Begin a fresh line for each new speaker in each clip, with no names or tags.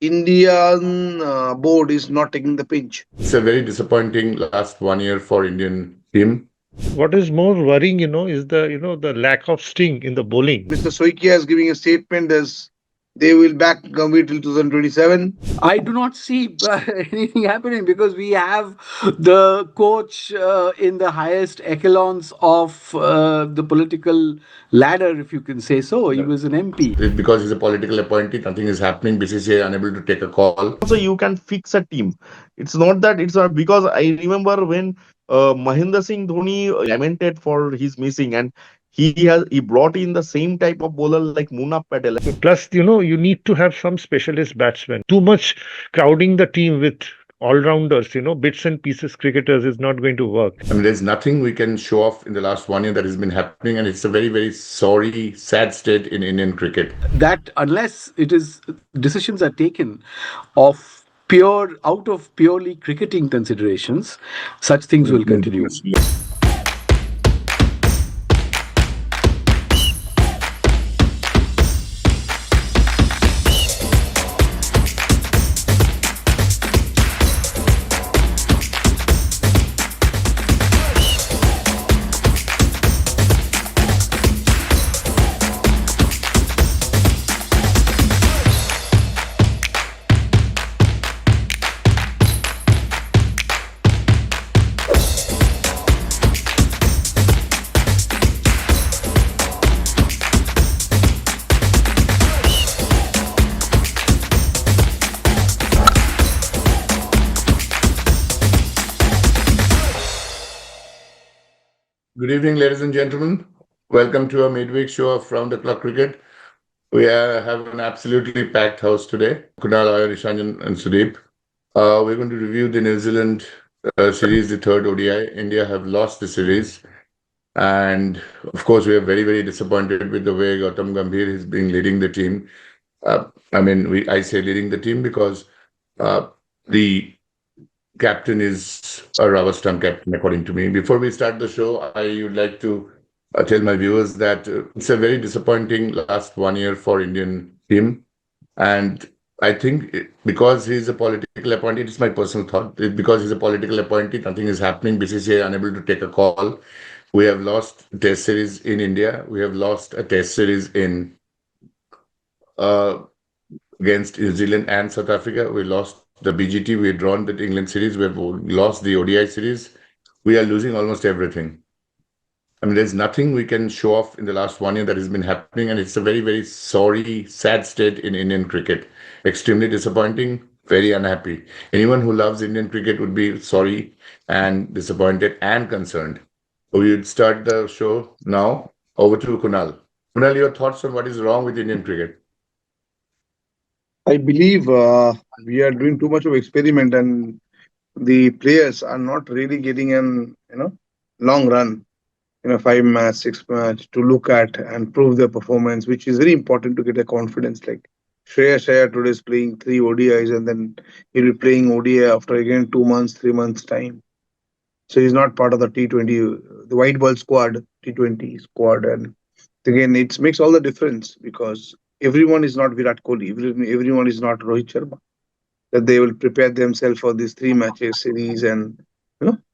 Indian board is not taking the pinch.
It's a very disappointing last 1 year for Indian team.
What is more worrying, is the lack of sting in the bowling.
Mr. Soikia is giving a statement as they will back Gambhir till 2027.
I do not see anything happening because we have the coach in the highest echelons of the political ladder, if you can say so. He was an MP.
It's because he's a political appointee, nothing is happening. BCCI unable to take a call.
Also, you can fix a team. It's not that it's not, because I remember when Mahendra Singh Dhoni lamented for his missing, and he brought in the same type of bowler like Munaf Patel.
Plus, you need to have some specialist batsmen. Too much crowding the team with all-rounders, bits and pieces cricketers is not going to work.
I mean, there's nothing we can show off in the last 1 year that has been happening, and it's a very, very sorry, sad state in Indian cricket.
That unless decisions are taken out of purely cricketing considerations, such things will continue.
Good evening, ladies and gentlemen. Welcome to our midweek show of Round the Clock Cricket. We have an absolutely packed house today. Kunal, Nishanjan, and Sudeep. We're going to review the New Zealand series, the third ODI. India have lost the series. And of course, we are very, very disappointed with the way Gautam Gambhir is being leading the team. I say leading the team because the captain is a rubber stamp captain, according to me. Before we start the show, I would like to tell my viewers that it's a very disappointing last 1 year for Indian team. And I think because he's a political appointee, it's my personal thought, because he's a political appointee, nothing is happening. BCCI unable to take a call. We have lost a test series in India. We have lost a test series in against New Zealand and South Africa. We lost the BGT, we had drawn the England series, we have lost the ODI series. We are losing almost everything. I mean, there's nothing we can show off in the last 1 year that has been happening, and it's a very, very sorry, sad state in Indian cricket. Extremely disappointing, very unhappy. Anyone who loves Indian cricket would be sorry and disappointed and concerned. We would start the show now. Over to Kunal. Kunal, your thoughts on what is wrong with Indian cricket?
I believe we are doing too much of experiment, and the players are not really getting an long run, 5 match, 6 match to look at and prove their performance, which is very important to get a confidence. Like Shreyas Iyer today is playing 3 ODIs, and then he'll be playing ODI after again 2 months, 3 months time. So he's not part of the T20, the white ball squad, T20 squad, and again it makes all the difference because everyone is not Virat Kohli. Everyone is not Rohit Sharma. That they will prepare themselves for these 3 matches series and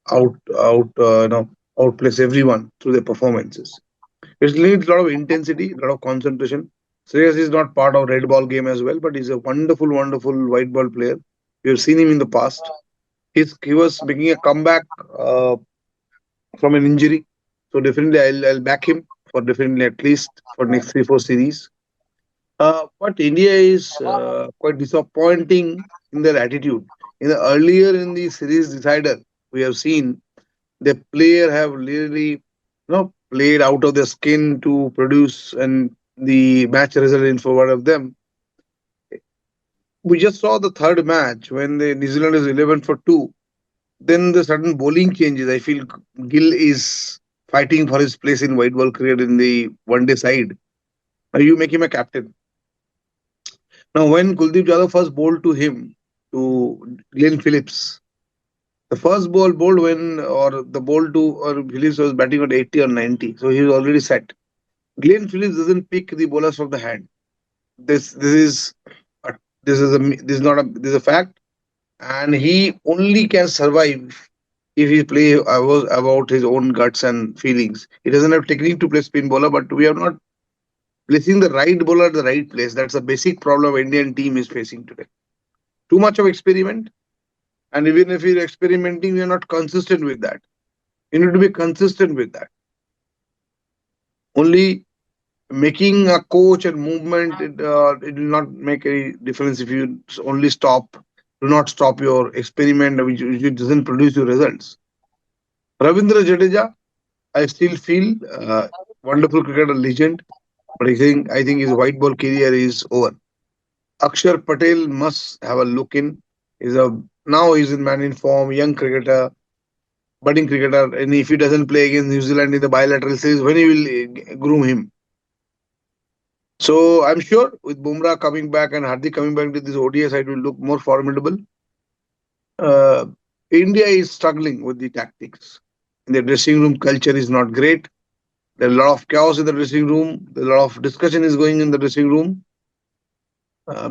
outplace everyone through their performances. It needs a lot of intensity, a lot of concentration. Shreyas is not part of red ball game as well, but he's a wonderful, wonderful white ball player. We have seen him in the past. He was making a comeback from an injury, so definitely I'll back him for definitely at least for next 3-4 series. But India is quite disappointing in their attitude. Earlier in the series decider, we have seen the player have really played out of their skin to produce and the match result in favor of them. We just saw the third match when the New Zealand is 11 for 2. Then the sudden bowling changes. I feel Gill is fighting for his place in white ball cricket in the one-day side. Now you make him a captain. Now when Kuldeep Yadav first bowled to him, to Glenn Phillips, the first bowled when Phillips was batting at 80 or 90. So he was already set. Glenn Phillips doesn't pick the bowlers from the hand. This is a This is not a this is a fact, and he only can survive if he play about his own guts and feelings. He doesn't have technique to play spin bowler, but we are not placing the right bowler at the right place. That's a basic problem Indian team is facing today. Too much of experiment, and even if you're experimenting, you're not consistent with that. You need to be consistent with that. Only making a coach and movement, it will not make any difference if you only do not stop your experiment, which doesn't produce your results. Ravindra Jadeja, I still feel wonderful cricketer legend, but I think his white ball career is over. Akshar Patel must have a look in. Is a Now he's in man in form, young cricketer, budding cricketer, and if he doesn't play against New Zealand in the bilateral series, when he will groom him? So I'm sure with Bumrah coming back and Hardik coming back to this ODI side will look more formidable. Uh, India is struggling with the tactics. The dressing room culture is not great. There's a lot of chaos in the dressing room. There's a lot of discussion is going in the dressing room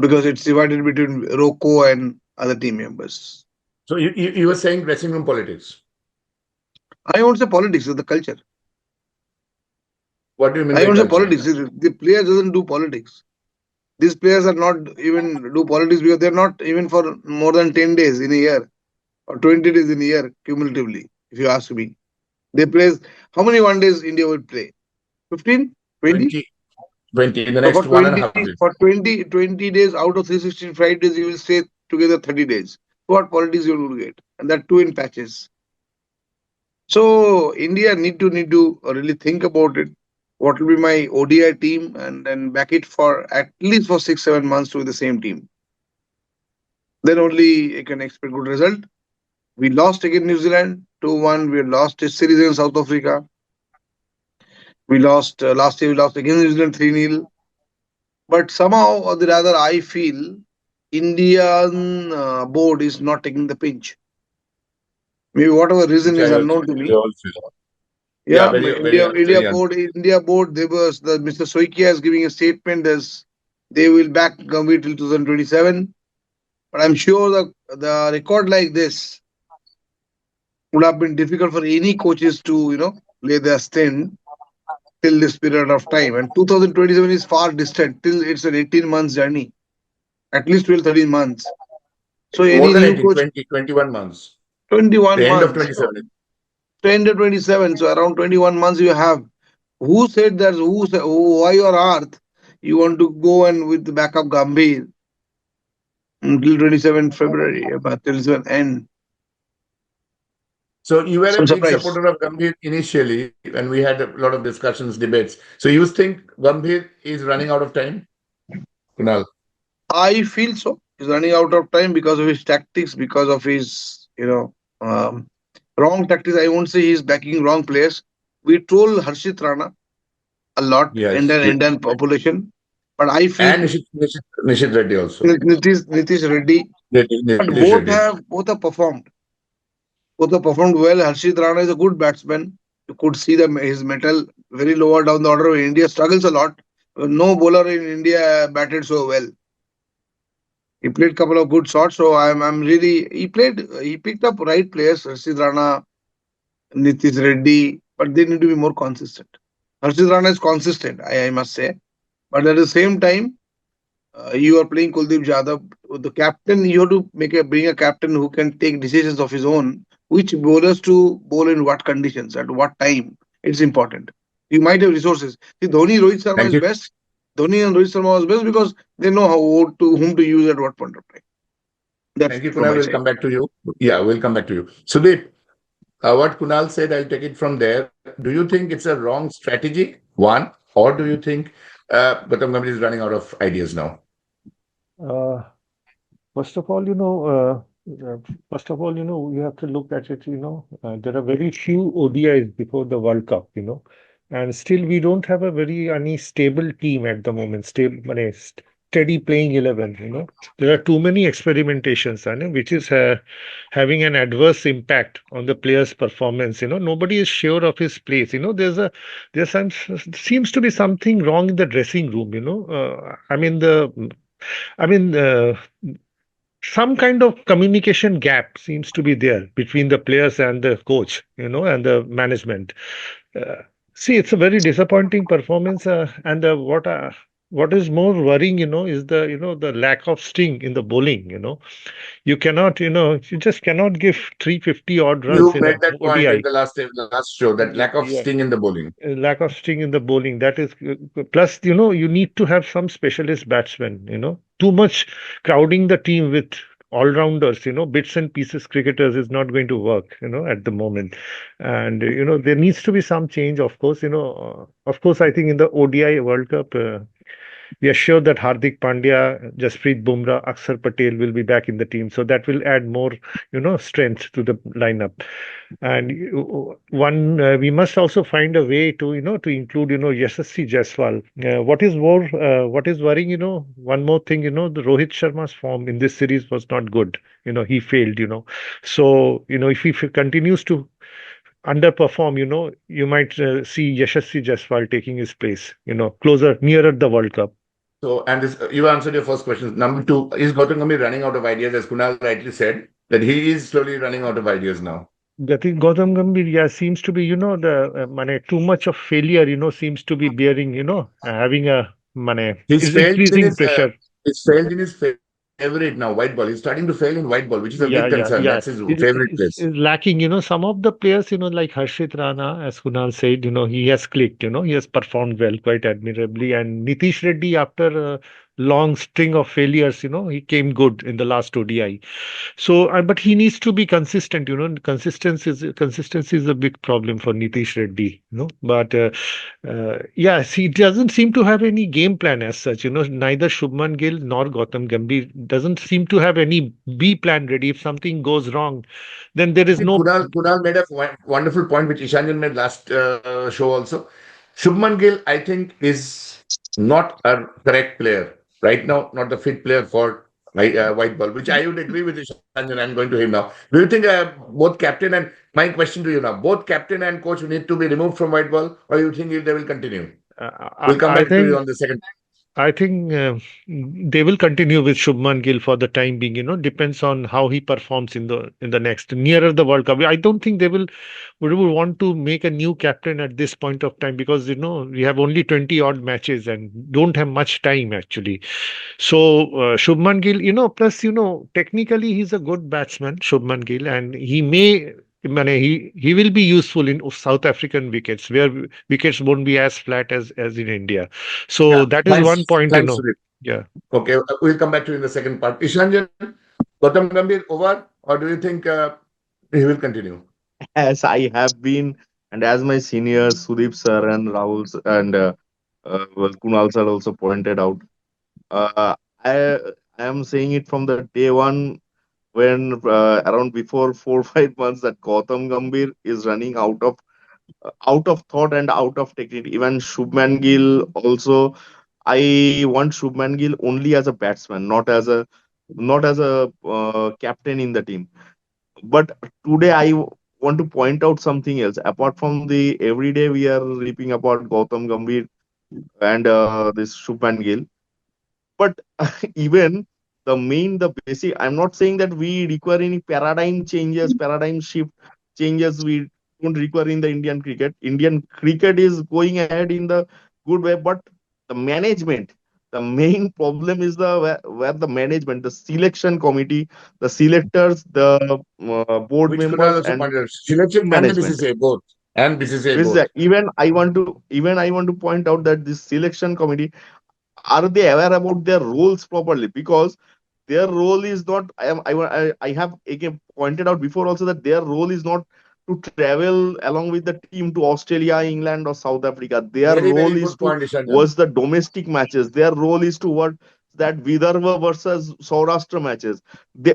because it's divided between Rocco and other team members.
So you were saying dressing room politics.
I won't say politics, it's the culture.
What do you mean
I
by
won't say
culture?
politics. The players doesn't do politics. These players are not even do politics because they're not even for more than 10 days in a year or 20 days in a year cumulatively, if you ask me. They play, how many one days India will play? 15? 20?
20, 20 in the
So
next 1.5 days.
for 20 days out of 365 days, you will stay together 30 days. What politics you will get? And that too in patches. So India need to really think about it. What will be my ODI team, and then back it for at least for 6-7 months to the same team. Then only you can expect good result. We lost against New Zealand 2-1. We lost Test series in South Africa. We lost last year. We lost against New Zealand 3-0. But somehow or the other, I feel Indian board is not taking the pinch. Maybe whatever reason
Which
is
I also,
unknown to
I
me.
also feel.
Yeah,
Very,
India,
very,
India
very
board, India board. They was the Mr. Soikia is giving a statement as they will back Gambhir till 2027. But I'm sure the record like this would have been difficult for any coaches to lay their stand till this period of time. And 2027 is far distant. Till it's an 18 months journey, at least 12, 13 months. So
more
any
than
new
18,
coach,
20, 21 months.
21
The end of
months,
27.
2027. So around 21 months you have. Who said that? Why your earth? You want to go and with the backup Gambhir until 27 February, but till 27 end.
So you were
Some
a big
surprise.
supporter of Gambhir initially, and we had a lot of discussions, debates. So you think Gambhir is running out of time, Kunal?
I feel so. He's running out of time because of his tactics, because of his, wrong tactics. I won't say he's backing wrong players. We troll Harshit Rana a lot,
Yes.
Indian population. But I feel
And Nishit Reddy also.
Nitish Reddy. But
Nitish Reddy.
both have performed. Both have performed well. Harshit Rana is a good batsman. You could see his metal very lower down the order. India struggles a lot. No bowler in India batted so well. He played a couple of good shots, so I'm really he picked up right players, Harshit Rana, Nitish Reddy, but they need to be more consistent. Harshit Rana is consistent, I must say, but at the same time, you are playing Kuldeep Jadhav. The captain, you have to bring a captain who can take decisions of his own. Which bowlers to bowl in what conditions at what time? It's important. You might have resources. See, Dhoni, Rohit Sharma
Thank
is
you.
best. Dhoni and Rohit Sharma was best because they know whom to use at what point of time. That's
Thank you,
from
Kunal.
my
We'll
side.
come back to you. Yeah, we'll come back to you. Sudeep, what Kunal said, I'll take it from there. Do you think it's a wrong strategy? One, or do you think Gautam Gambhir is running out of ideas now?
Uh, First of all, you have to look at it, there are very few ODIs before the World Cup, and still we don't have a very any stable team at the moment, steady playing 11, There are too many experimentations, which is having an adverse impact on the player's performance, Nobody is sure of his place, there's some seems to be something wrong in the dressing room, I mean, the I mean, some kind of communication gap seems to be there between the players and the coach, and the management. Uh, See, it's a very disappointing performance, and what is more worrying, is the lack of sting in the bowling. You cannot, you just cannot give 350 odd runs
You
in a
made that point in
ODI.
the last show, that
Yeah,
lack of
yeah.
sting in the bowling.
Lack of sting in the bowling. That is plus, you need to have some specialist batsmen. Too much crowding the team with all-rounders, bits and pieces cricketers is not going to work, at the moment. And there needs to be some change, of course. Of course, I think in the ODI World Cup. We are sure that Hardik Pandya, Jasprit Bumrah, Akshar Patel will be back in the team. So that will add more, strength to the lineup. And we must also find a way to, to include, Yashasvi Jaiswal. What is worrying, one more thing, the Rohit Sharma's form in this series was not good. He failed, So, if he continues to underperform, you might see Yashasvi Jaiswal taking his place, nearer the World Cup.
So, and this, you answered your first question. Number two, is Gautam Gambhir running out of ideas? As Kunal rightly said, that he is slowly running out of ideas now.
I think Gautam Gambhir, yeah, seems to be, too much of failure, seems to be bearing, having
He's
is
failed in
increasing
his
pressure.
favorite now, white ball. He's starting to fail in white ball, which is a
Yeah,
big
yeah,
concern.
yeah.
That's his
Is
favorite place.
is lacking, some of the players, like Harshit Rana, as Kunal said, he has clicked, he has performed well, quite admirably. And Nitish Reddy, after a long string of failures, he came good in the last ODI. So, but he needs to be consistent. Consistency is a big problem for Nitish Reddy. But yes, he doesn't seem to have any game plan as such. Neither Shubman Gill nor Gautam Gambhir doesn't seem to have any B plan ready. If something goes wrong, then there
I
is
think
no.
Kunal made a wonderful point, which Ishanjan made last show also. Shubman Gill, I think, is not a correct player right now, not the fit player for white ball, which I would agree with Ishanjan. I'm going to him now. Do you think both captain and my question to you now, both captain and coach need to be removed from white ball, or you think they will continue?
I,
We'll come
I
back to you
think
on the second.
I think they will continue with Shubman Gill for the time being. Depends on how he performs in the next nearer the World Cup. I don't think they will want to make a new captain at this point of time because we have only 20 odd matches and don't have much time actually. So Shubman Gill, plus technically he's a good batsman, Shubman Gill, and he may. He will be useful in South African wickets where wickets won't be as flat as in India. So
Yeah,
that is one
thanks,
point,
thanks, Sudhir.
Yeah.
Okay, we'll come back to you in the second part. Ishanjan, Gautam Gambhir over, or do you think he will continue?
As I have been, and as my seniors Sudeep sir and Kunal sir also pointed out, uh, I I am saying it from the day one when around before 4 5 months that Gautam Gambhir is running out of thought and out of technique. Even Shubman Gill also. I want Shubman Gill only as a batsman, not as a captain in the team. But today want to point out something else. Apart from the everyday we are reaping about Gautam Gambhir and this Shubman Gill, but even the basic. I'm not saying that we require any paradigm changes, paradigm shift changes. We don't require in the Indian cricket. Indian cricket is going ahead in the good way, but the management. The main problem is where the management, the selection committee, the selectors, the board
Which Kunal
members,
also
and
pointed out. Selection and the
management.
BCCI both. And BCCI
Is
both.
that even I want to point out that this selection committee, are they aware about their roles properly? Because their role is not, I have again pointed out before also that their role is not to travel along with the team to Australia, England, or South Africa. Their
Very,
role
very
is
good
to
point, Ishanjan.
watch the domestic matches. Their role is to watch that Vidarbha versus Saurashtra matches.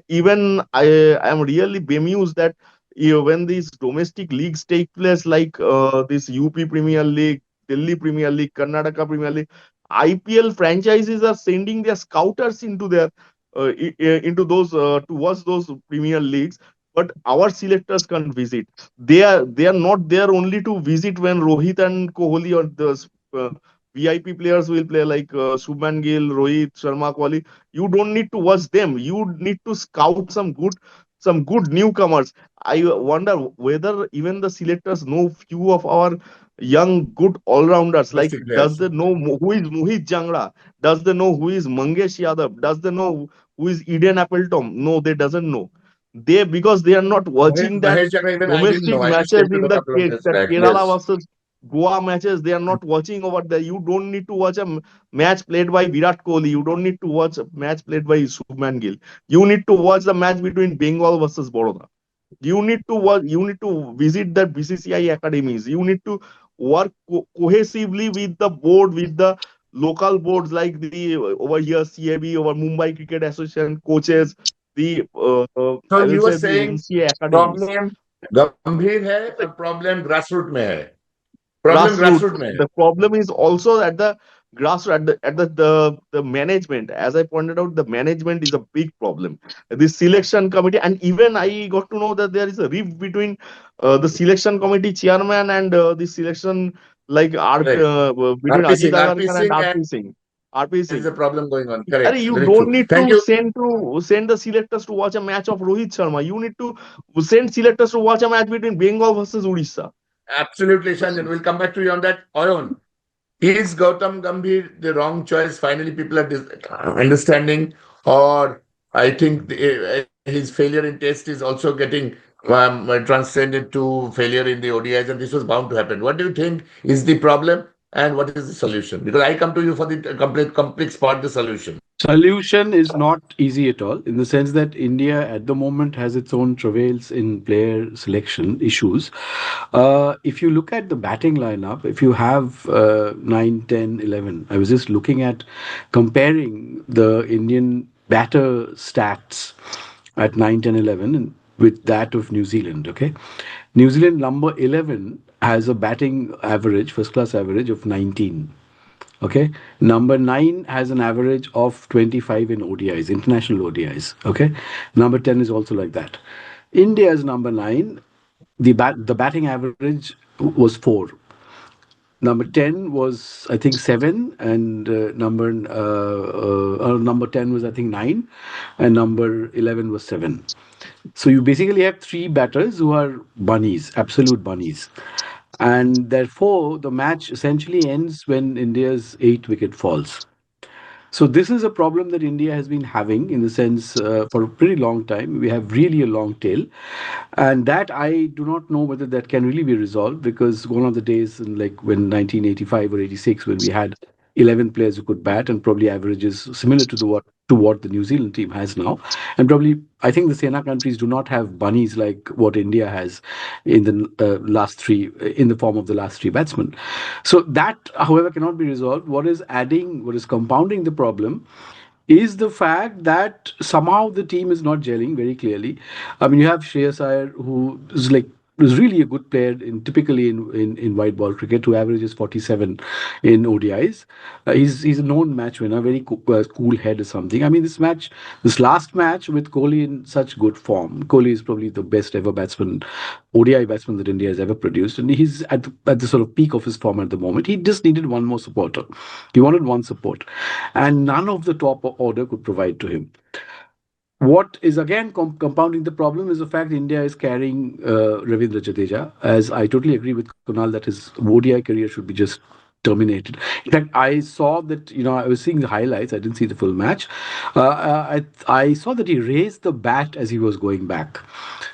Even I am really bemused that when these domestic leagues take place, like this UP Premier League, Delhi Premier League, Karnataka Premier League, IPL franchises are sending their scouters into their into those to watch those Premier Leagues, but our selectors can't visit. They are not there only to visit when Rohit and Kohli or the VIP players will play like Shubman Gill, Rohit, Sharma, Kohli. You don't need to watch them. You need to scout some good newcomers. I wonder whether even the selectors know few of our young good all-rounders. Like,
Domestic
does
players.
they know who is Mohit Jangra? Does they know who is Mangesh Yadav? Does they know who is Eden Appleton? No, they doesn't know. They, because they are not watching that
Mahesh Jagger, even I didn't
domestic
know. I just
matches
came to
in
know a couple of days
that
back.
Kerala
Yes.
versus Goa matches. They are not watching over there. You don't need to watch a match played by Virat Kohli. You don't need to watch a match played by Shubman Gill. You need to watch the match between Bengal versus Baroda. You need to watch. You need to visit the BCCI academies. You need to work cohesively with the board, with the local boards like the over here CAB, over Mumbai Cricket Association coaches, the
So
I will
you were
say the
saying
MCA academies.
problem गंभीर है और problem grassroots में है. Problem
Grassroots.
grassroots में है.
The problem is also at the grassroots, the management. As I pointed out, the management is a big problem. The selection committee, and even I got to know that there is a rift between the selection committee chairman and the selection, like
Correct.
between
RP
Ajit
Singh, RP
Agarkar and
Singh, and
RP Singh. RP
there is a
Singh.
problem going on.
Arey,
Correct.
you
Very
don't
true.
need
Thank
to
you.
send the selectors to watch a match of Rohit Sharma. You need to send selectors to watch a match between Bengal versus Odisha.
Absolutely, Shanjan. We'll come back to you on that. Oyon. Is Gautam Gambhir the wrong choice? Finally, people are understanding, or I think his failure in Test is also getting transcended to failure in the ODIs, and this was bound to happen. What do you think is the problem, and what is the solution? Because I come to you for the complete complex part, the solution.
Solution is not easy at all, in the sense that India at the moment has its own travails in player selection issues. If you look at the batting lineup, if you have 9, 10, 11, I was just looking at comparing the Indian batter stats at 9, 10, 11 and with that of New Zealand. Okay. New Zealand number 11 has a batting average, first class average of 19. Okay. Number 9 has an average of 25 in ODIs, international ODIs. Okay. Number 10 is also like that. India's number 9, the batting average was 4. Number 10 was, I think, 7, and number 10 was, I think, 9, and number 11 was 7. So you basically have 3 batters who are bunnies, absolute bunnies. And therefore, the match essentially ends when India's 8th wicket falls. So this is a problem that India has been having, in the sense, for a pretty long time. We have really a long tail, and that I do not know whether that can really be resolved, because one of the days, in like when 1985 or 86, when we had 11 players who could bat and probably averages similar to what the New Zealand team has now, and probably I think the Sena countries do not have bunnies like what India has in the last three, in the form of the last 3 batsmen. So that, however, cannot be resolved. What is compounding the problem is the fact that somehow the team is not gelling very clearly. I mean, you have Shreyas Iyer, who is really a good player typically in white ball cricket, who averages 47 in ODIs. He's a known match winner, very cool head or something. I mean, this last match with Kohli in such good form. Kohli is probably the best ever ODI batsman that India has ever produced, and he's at the sort of peak of his form at the moment. He just needed one more supporter. He wanted one support, and none of the top order could provide to him. What is again compounding the problem is the fact India is carrying Ravindra Jadeja. As I totally agree with Kunal that his ODI career should be just terminated. In fact, I saw that, I was seeing the highlights. I didn't see the full match. I saw that he raised the bat as he was going back,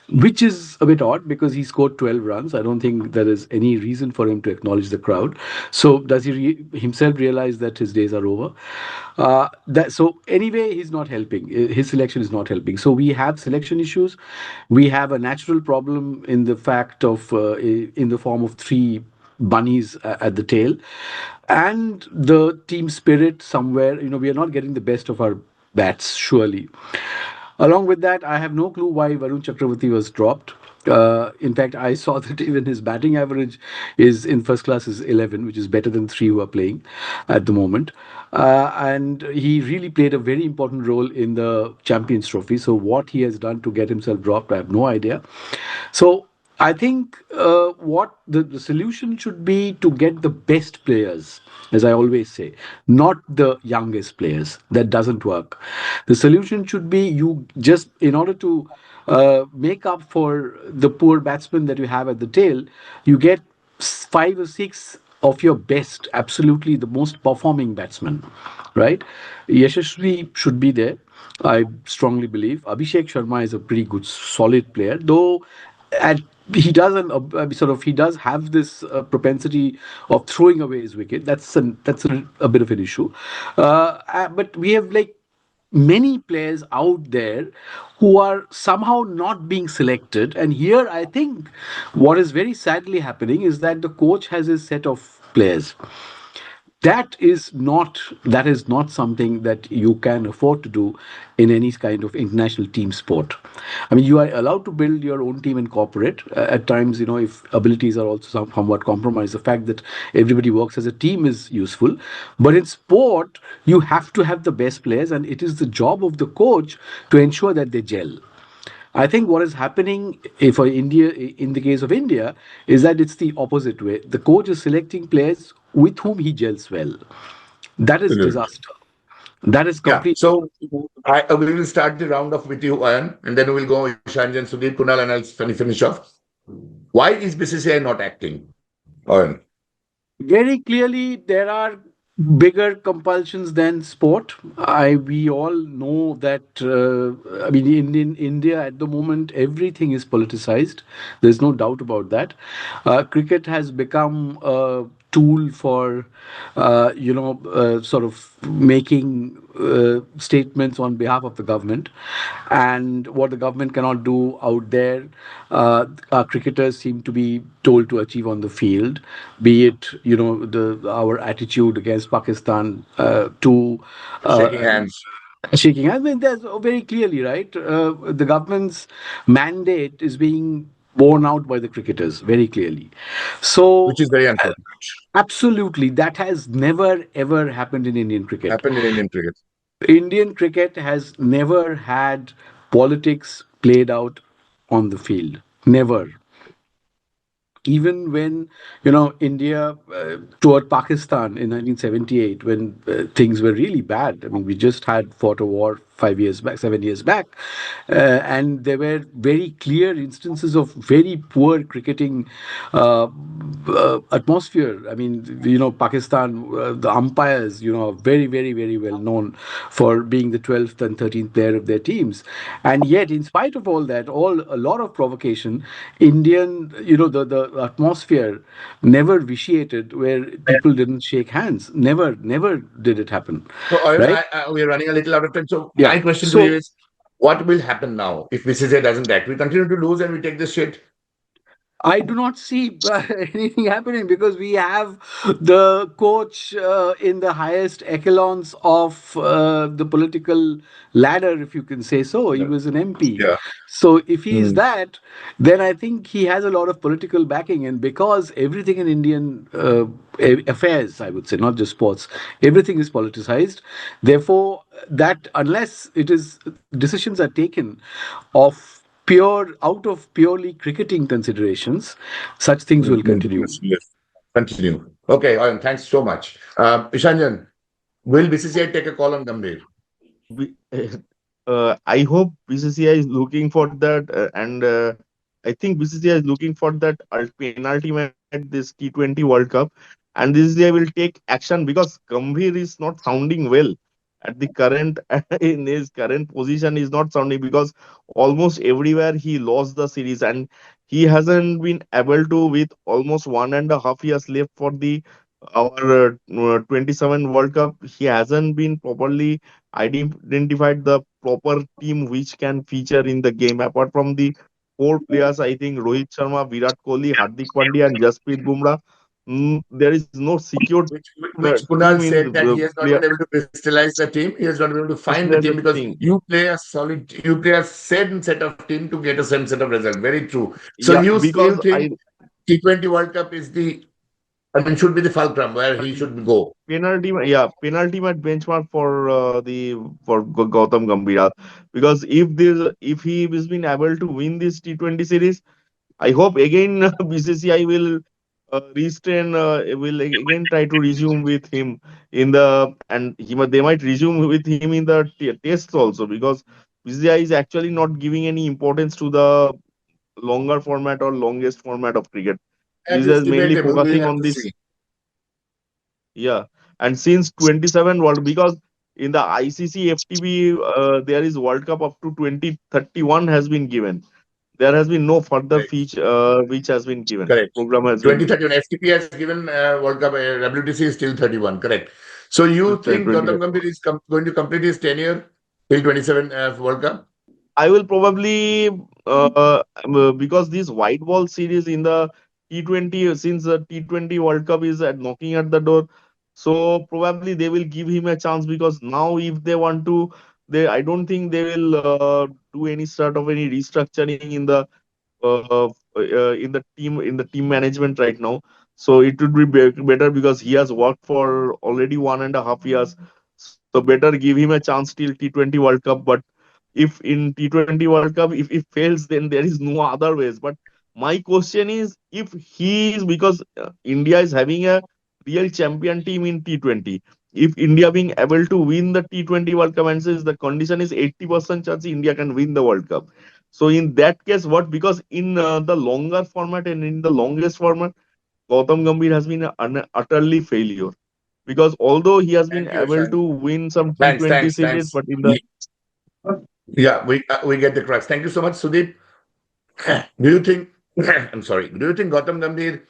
which is a bit odd because he scored 12 runs. I don't think there is any reason for him to acknowledge the crowd. So does he himself realize that his days are over? So anyway, he's not helping. His selection is not helping. So we have selection issues. We have a natural problem in the fact of in the form of 3 bunnies at the tail, and the team spirit somewhere. We are not getting the best of our bats, surely. Along with that, I have no clue why Varun Chakravarti was dropped. In fact, I saw that even his batting average is in first class is 11, which is better than 3 who are playing at the moment. And he really played a very important role in the Champions Trophy. So what he has done to get himself dropped, I have no idea. So I think what the solution should be to get the best players, as I always say, not the youngest players. That doesn't work. The solution should be you just, in order to make up for the poor batsmen that you have at the tail, you get five or six of your best, absolutely the most performing batsmen, right? Yashasvi should be there. I strongly believe Abhishek Sharma is a pretty good, solid player, though. And he doesn't sort of he does have this propensity of throwing away his wicket. That's a bit of an issue. But we have like many players out there who are somehow not being selected. And here, I think what is very sadly happening is that the coach has his set of players. That is not something that you can afford to do in any kind of international team sport. I mean, you are allowed to build your own team in corporate at times, if abilities are also somewhat compromised. The fact that everybody works as a team is useful, but in sport you have to have the best players, and it is the job of the coach to ensure that they gel. I think what is happening for India, in the case of India, is that it's the opposite way. The coach is selecting players with whom he gels well. That is
Absolutely.
disaster. That is
Yeah.
complete.
So we will start the round off with you, Ayan, and then we'll go Ishanjan, Sudeep, Kunal, and I'll finish off. Why is BCCI not acting, Ayan?
Very clearly, there are bigger compulsions than sport. We all know that. I mean, in India at the moment, everything is politicized. There's no doubt about that. Cricket has become a tool for, sort of making statements on behalf of the government, and what the government cannot do out there, our cricketers seem to be told to achieve on the field, be it the our attitude against Pakistan, to
Shaking
uh,
hands,
shaking. I mean, there's very clearly, right, the government's mandate is being borne out by the cricketers very clearly.
which
So
is very unfortunate.
absolutely, that has never ever happened in Indian cricket.
Happened in Indian cricket.
Indian cricket has never had politics played out on the field. Never. Even when India toured Pakistan in 1978, when things were really bad. I mean, we just had fought a war 5 years back, 7 years back, and there were very clear instances of very poor cricketing atmosphere. I mean, Pakistan, the umpires, are very, very, very well known for being the 12th and 13th player of their teams. And yet, in spite of all that, a lot of provocation, Indian, the atmosphere never vitiated where people didn't shake hands. Never, never did it happen.
So
Right?
we are running a little out of time. So
Yeah.
my question to you
So
is, what will happen now if BCCI doesn't act? We continue to lose and we take this shit.
I do not see anything happening because we have the coach in the highest echelons of the political ladder, if you can say so. He was an MP.
Yeah.
So if he is
Hmm.
that, then I think he has a lot of political backing. And because everything in Indian affairs, I would say, not just sports, everything is politicized. Therefore, that unless it is decisions are taken of out of purely cricketing considerations, such things will continue.
Yes. Continue. Okay, Ayan, thanks so much. Ishanjan, will BCCI take a call on Gambhir?
We, I hope BCCI is looking for that, and I think BCCI is looking for that penalty match at this T20 World Cup, and BCCI will take action because Gambhir is not sounding well at the current in his current position is not sounding because almost everywhere he lost the series and he hasn't been able to with almost 1.5 years left for the our 27 World Cup. He hasn't been properly identified the proper team which can feature in the game. Apart from the four players, I think Rohit Sharma, Virat Kohli, Hardik Pandya, and Jasprit Bumrah. There is no secured
Which
team
Kunal
in
said that
the
he has not
player
been able to crystallize the team. He has not been able to find the
as
team
a
because
team.
you play a certain set of team to get a certain set of result. Very true. So
Yeah,
you
because
think
I
T20 World Cup is should be the fulcrum where he should go.
penalty match benchmark for Gautam Gambhir because if he has been able to win this T20 series, I hope again BCCI will will again try to resume with him in the and they might resume with him in the tests also, because BCCI is actually not giving any importance to the longer format or longest format of cricket.
That
BCCI
is
is mainly
debatable. We'll
focusing
have
on
to
this.
see.
Yeah, and since 27 world, because in the ICC FTP there is World Cup up to 2031 has been given. There has been no further
Correct.
feature which has been given.
Correct.
Program has been given.
2031 FTP has given World Cup. WTC is still 31. Correct. So you think
20.
Gautam Gambhir is going to complete his tenure till 27 World Cup?
I will probably because this white ball series in the T20, since the T20 World Cup is knocking at the door, so probably they will give him a chance, because now if they want to, they I don't think they will do any sort of any restructuring in the team management right now. So it would be better, because he has worked for already 1.5 years. So better give him a chance till T20 World Cup. But if in T20 World Cup, if it fails, then there is no other ways. But my question is, if he is, because India is having a real champion team in T20. If India being able to win the T20 World Cup, and says the condition is 80% chance India can win the World Cup. So in that case, what? Because in the longer format and in the longest format, Gautam Gambhir has been an utterly failure. Because although he has been
Thank you,
able
Ishan.
to win some
Thanks,
T20
thanks,
series,
thanks.
but in the
Yeah, we get the crux. Thank you so much, Sudeep. Do you think? I'm sorry. Do you think Gautam Gambhir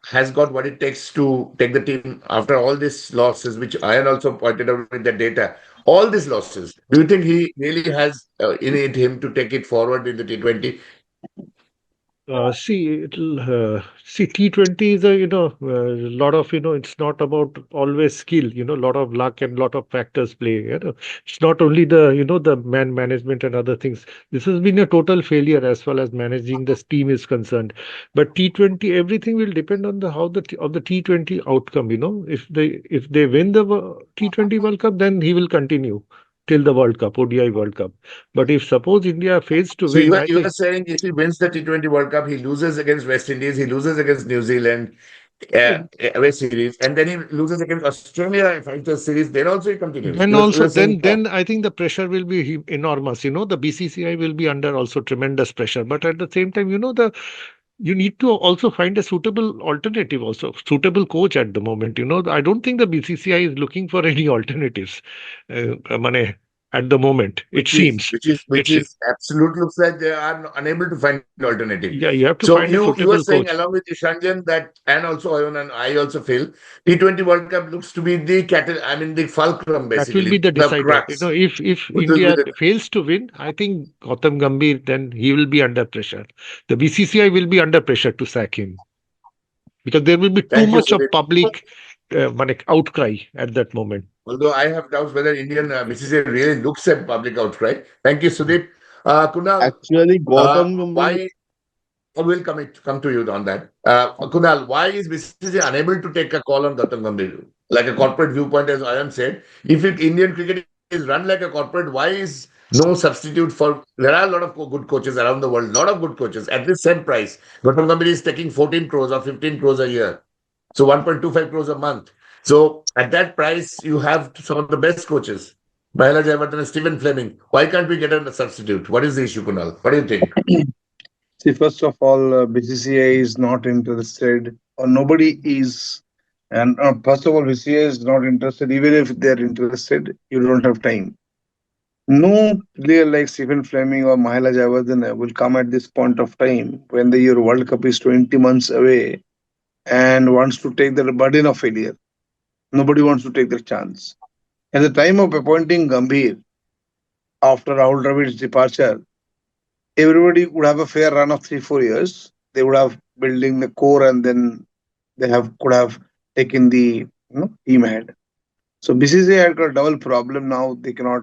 has got what it takes to take the team after all these losses, which Ian also pointed out with the data? All these losses. Do you think he really has in it him to take it forward in the T20?
See, T20 is a lot of it's not about always skill. Lot of luck and lot of factors play. It's not only the the man management and other things. This has been a total failure as far as managing this team is concerned. But T20, everything will depend on the how of the T20 outcome. If they win the T20 World Cup, then he will continue till the World Cup, ODI World Cup. But if suppose India fails to
So
win, I
you are
think.
saying if he wins the T20 World Cup, he loses against West Indies, he loses against New Zealand, West Series, and then he loses against Australia in five series. Then also he continues.
Then
You
also,
are saying that.
then I think the pressure will be enormous. The BCCI will be under also tremendous pressure. But at the same time, you need to also find a suitable alternative, also suitable coach at the moment. I don't think the BCCI is looking for any alternatives. Mane, at the moment, it
which is
seems.
which is which
It seems.
is absolute looks like they are unable to find alternative.
Yeah, you have to
So
find a
you are
suitable
saying
coach.
along with Ishanjan that, and also Ayun and I also feel T20 World Cup looks to be the the fulcrum,
That will
basically
be the
the
decider.
crux,
If
which will be
India
the
fails to win, I think Gautam Gambhir, then he will be under pressure. The BCCI will be under pressure to sack him because there will be too
thank you,
much of
Sudhir.
public outcry at that moment.
Although I have doubts whether Indian BCCI really looks at public outcry. Thank you, Sudeep. Kunal,
actually Gautam Gambhir.
why? We'll come to you on that. Kunal, why is BCCI unable to take a call on Gautam Gambhir? Like a corporate viewpoint, as Ayan said, if Indian cricket is run like a corporate, why is no substitute for? There are a lot of good coaches around the world, a lot of good coaches at the same price. Gautam Gambhir is taking 14 crores or 15 crores a year, so 1.25 crores a month. So at that price, you have some of the best coaches. Mahela Jayawardene and Stephen Fleming. Why can't we get a substitute? What is the issue, Kunal? What do you think?
See, first of all, BCCI is not interested, or nobody is. And first of all, BCCI is not interested. Even if they're interested, you don't have time. No player like Stephen Fleming or Mahela Jayawardene will come at this point of time when the year World Cup is 20 months away and wants to take the burden of failure. Nobody wants to take the chance. At the time of appointing Gambhir, after Rahul Dravid's departure, everybody would have a fair run of 3 4 years. They would have building the core, and then they have could have taken the team ahead. So BCCI had got a double problem now. They cannot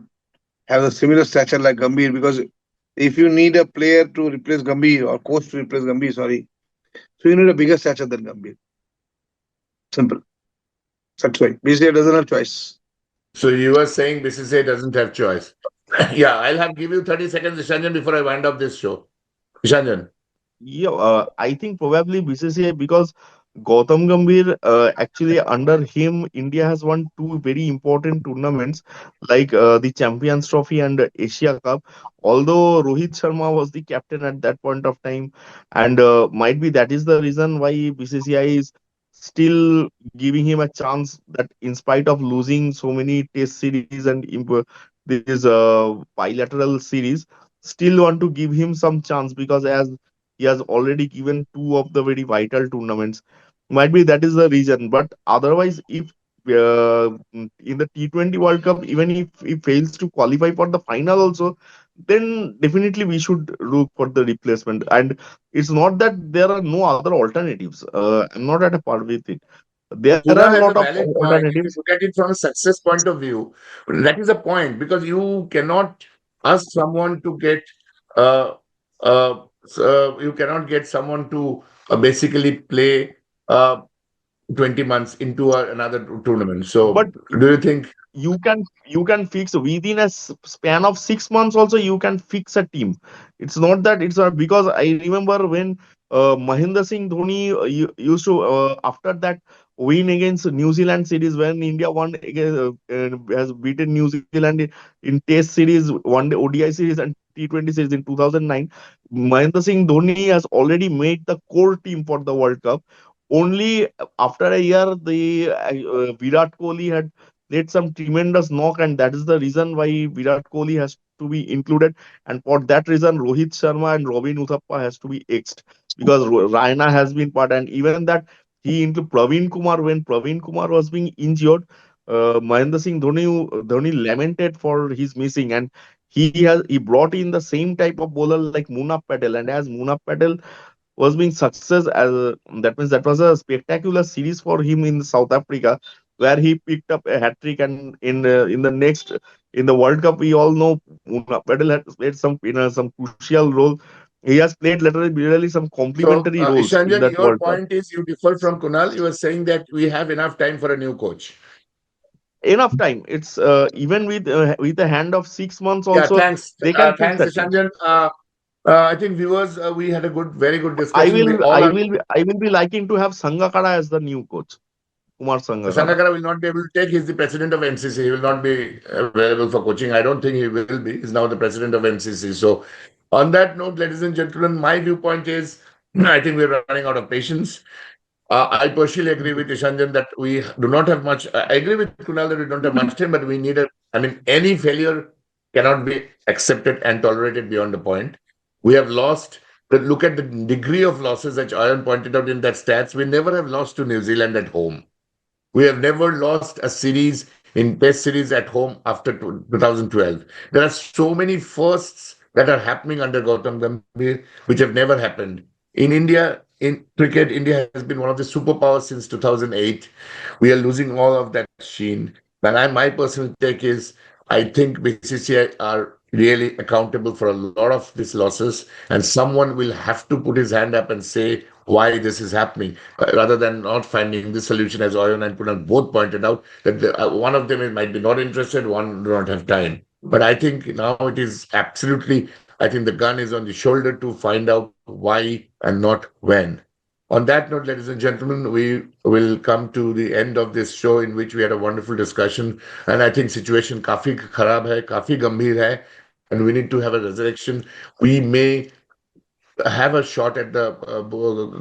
have a similar stature like Gambhir, because if you need a player to replace Gambhir or coach to replace Gambhir, sorry, so you need a bigger stature than Gambhir. Simple. That's why BCCI doesn't have choice.
So you are saying BCCI doesn't have choice. Yeah, I'll give you 30 seconds, Ishanjan, before I wind up this show. Ishanjan.
Yeah, I think probably BCCI because Gautam Gambhir, actually under him, India has won two very important tournaments like the Champions Trophy and Asia Cup. Although Rohit Sharma was the captain at that point of time, and might be that is the reason why BCCI is still giving him a chance that in spite of losing so many Test series and this bilateral series, still want to give him some chance because as he has already given two of the very vital tournaments. Might be that is the reason. But otherwise, if in the T20 World Cup, even if he fails to qualify for the final also, then definitely we should look for the replacement. And it's not that there are no other alternatives. I'm not at a part with it. There are a
Kunal has
lot
a
of
valid point. If you
alternatives.
look at it from a success point of view, that is a point because you cannot ask someone to get, uh, you cannot get someone to basically play uh, 20 months into another tournament.
But
So, do you think?
you can fix within a span of 6 months also you can fix a team. It's not that it's because I remember when Mahendra Singh Dhoni used to after that win against New Zealand series when India won against, has beaten New Zealand in Test series, one day ODI series and T20 series in 2009. Mahendra Singh Dhoni has already made the core team for the World Cup. Only after a year the Virat Kohli had played some tremendous knock, and that is the reason why Virat Kohli has to be included. And for that reason, Rohit Sharma and Robin Uthappa has to be exed because Raina has been part, and even that he into Praveen Kumar when Praveen Kumar was being injured. Mahendra Singh Dhoni lamented for his missing, and he brought in the same type of bowler like Munaf Patel, and as Munaf Patel was being success as that means that was a spectacular series for him in South Africa where he picked up a hat trick and in the next in the World Cup we all know Patel has played some crucial role. He has played literally really some
So,
complementary roles in
Ishanjan,
that
your
World Cup.
point is you differ from Kunal. You were saying that we have enough time for a new coach.
Enough time. It's even with a hand of 6 months
Yeah,
also
thanks.
they can fix
Thanks,
that team.
Ishanjan. I think viewers, we had a very good
I
discussion. We
will
all
I
are.
will be I will be liking to have Sangakara as the new coach, Kumar Sangakara.
Sangakkara will not be able to take. He's the president of MCC. He will not be available for coaching. I don't think he will be. He's now the president of MCC. So, on that note, ladies and gentlemen, my viewpoint is I think we're running out of patience. I partially agree with Ishanjan that we do not have much. I agree with Kunal that we don't have much time, but we need a. I mean, any failure cannot be accepted and tolerated beyond a point. We have lost. But look at the degree of losses that Ayan pointed out in that stats. We never have lost to New Zealand at home. We have never lost a series in Test series at home after 2012. There are so many firsts that are happening under Gautam Gambhir, which have never happened. In India, in cricket, India has been one of the superpowers since 2008. We are losing all of that sheen. But my personal take is I think BCCI are really accountable for a lot of these losses, and someone will have to put his hand up and say why this is happening, rather than not finding the solution, as Oyon and Kunal both pointed out, that one of them might be not interested, one do not have time. But I think now it is absolutely, I think the gun is on the shoulder to find out why and not when. On that note, ladies and gentlemen, we will come to the end of this show in which we had a wonderful discussion. And I think situation काफी खराब है, काफी गंभीर है, and we need to have a resurrection. We may have a shot at the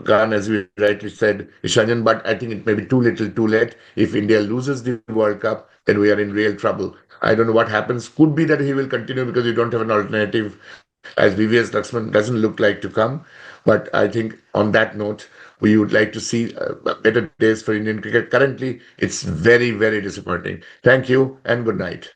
gun, as we rightly said, Ishanjan, but I think it may be too little, too late. If India loses the World Cup, then we are in real trouble. I don't know what happens. Could be that he will continue because we don't have an alternative, as VVS Laxman doesn't look like to come. But I think on that note, we would like to see better days for Indian cricket. Currently, it's very, very disappointing. Thank you and good night.